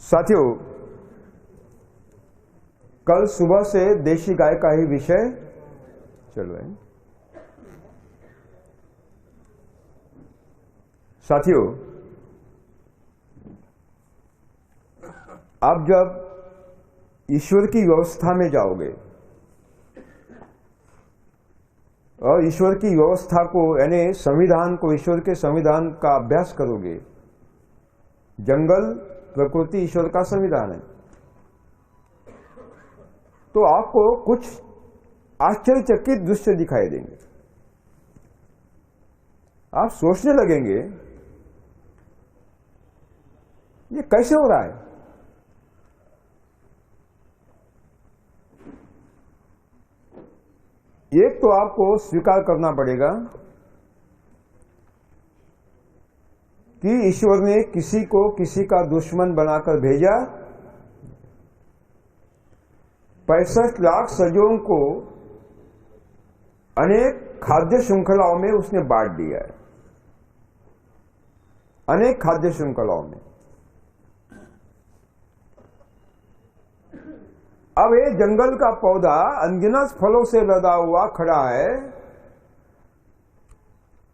साथियों, कल सुबह से देशी गाय का ही विषय चल रहा है। साथियों, आप जब ईश्वर की व्यवस्था में जाओगे और ईश्वर की व्यवस्था को यानी संविधान को, ईश्वर के संविधान का अभ्यास करोगे, जंगल प्रकृति ईश्वर का संविधान है, तो आपको कुछ आश्चर्यचकित दृश्य दिखाई देंगे। आप सोचने लगेंगे ये कैसे हो रहा है। एक तो आपको स्वीकार करना पड़ेगा कि ईश्वर ने किसी को किसी का दुश्मन बनाकर भेजा। 65 लाख सजीवों को अनेक खाद्य श्रृंखलाओं में उसने बांट दिया है, अनेक खाद्य श्रृंखलाओं में। अब ये जंगल का पौधा अनगिनत फलों से लदा हुआ खड़ा है,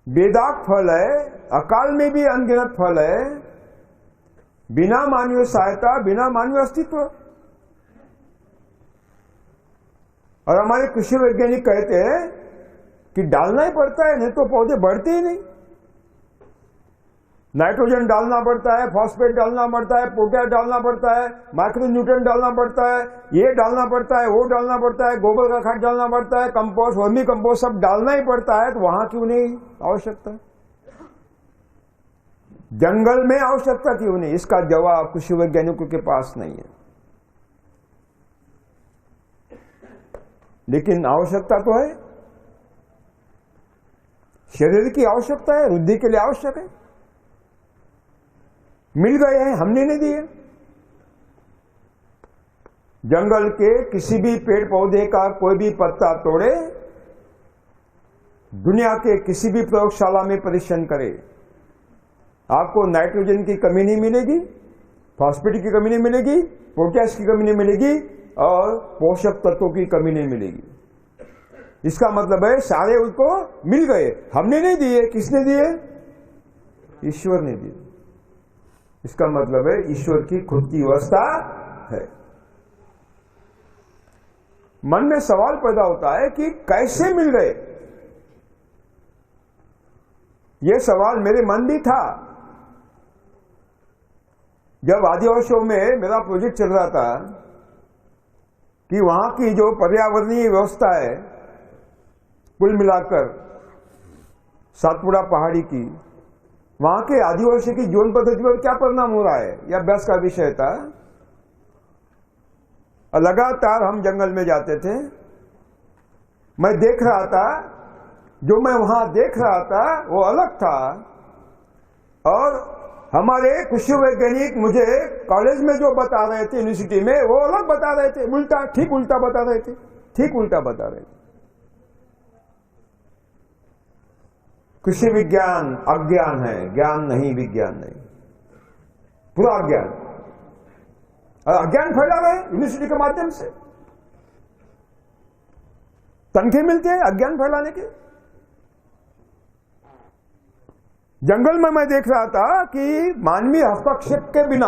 बेदाग फल है, अकाल में भी अनगिनत फल है, बिना मानवीय सहायता, बिना मानवीय अस्तित्व। और हमारे कृषि वैज्ञानिक कहते हैं कि डालना ही पड़ता है, नहीं तो पौधे बढ़ते ही नहीं। नाइट्रोजन डालना पड़ता है, फॉस्फेट डालना पड़ता है, पोटैश डालना पड़ता है, माइक्रो न्यूट्रिएंट डालना पड़ता है, ये डालना पड़ता है, वो डालना पड़ता है, गोबर का खाद डालना पड़ता है, कंपोस्ट, वर्मी कंपोस्ट सब डालना ही पड़ता है। तो वहां क्यों नहीं आवश्यकता? जंगल में आवश्यकता क्यों नहीं? इसका जवाब कृषि वैज्ञानिकों के पास नहीं है। लेकिन आवश्यकता तो है, शरीर की आवश्यकता है, वृद्धि के लिए आवश्यक है। मिल गए हैं, हमने नहीं दिए। जंगल के किसी भी पेड़ पौधे का कोई भी पत्ता तोड़े, दुनिया के किसी भी प्रयोगशाला में परीक्षण करे, आपको नाइट्रोजन की कमी नहीं मिलेगी, फॉस्फेट की कमी नहीं मिलेगी, पोटैश की कमी नहीं मिलेगी और पोषक तत्वों की कमी नहीं मिलेगी। इसका मतलब है सारे उसको मिल गए, हमने नहीं दिए। किसने दिए? ईश्वर ने दिए। इसका मतलब है ईश्वर की खुद की व्यवस्था है। मन में सवाल पैदा होता है कि कैसे मिल गए। यह सवाल मेरे मन भी था जब आदिवासियों में मेरा प्रोजेक्ट चल रहा था कि वहां की जो पर्यावरणीय व्यवस्था है, कुल मिलाकर सातपुड़ा पहाड़ी की, वहां के आदिवासी की जीवन पद्धति पर क्या परिणाम हो रहा है, यह अभ्यास का विषय था। लगातार हम जंगल में जाते थे, मैं देख रहा था, जो मैं वहां देख रहा था वो अलग था और हमारे कृषि वैज्ञानिक मुझे कॉलेज में जो बता रहे थे, यूनिवर्सिटी में, वो अलग बता रहे थे। उल्टा, ठीक उल्टा बता रहे थे, ठीक उल्टा बता रहे थे। कृषि विज्ञान अज्ञान है, ज्ञान नहीं, विज्ञान नहीं, पूरा अज्ञान। और अज्ञान फैला रहे यूनिवर्सिटी के माध्यम से, तनखे मिलते हैं अज्ञान फैलाने के। जंगल में मैं देख रहा था कि मानवीय हस्तक्षेप के बिना